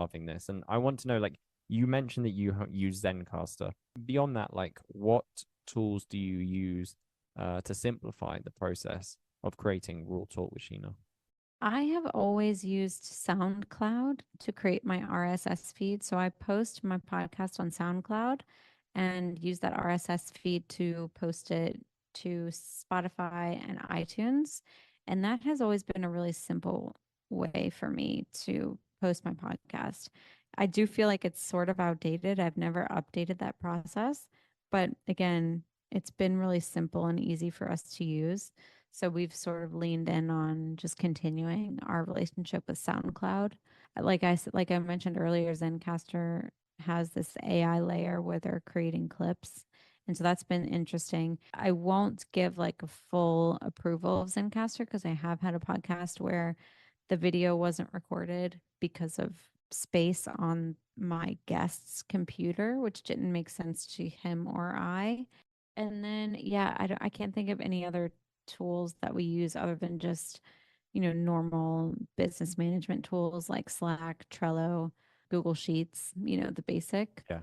loving this. And I want to know, like, you mentioned that you use Zencastr. Beyond that, like, what tools do you use to simplify the process of creating Raw Talk with Sheena? I have always used SoundCloud to create my RSS feed. So I post my podcast on SoundCloud and use that RSS feed to post it to Spotify and iTunes. And that has always been a really simple way for me to post my podcast. I do feel like it's sort of outdated. I've never updated that process. But again, it's been really simple and easy for us to use. So we've sort of leaned in on just continuing our relationship with SoundCloud. Like I said, like I mentioned earlier, Zencastr has this AI layer where they're creating clips. And so that's been interesting. I won't give like a full approval of Zencastr because I have had a podcast where the video wasn't recorded because of space on my guest's computer, which didn't make sense to him or I. And then, yeah, I can't think of any other tools that we use other than just, normal business management tools like Slack, Trello, Google Sheets, the basic. Yeah.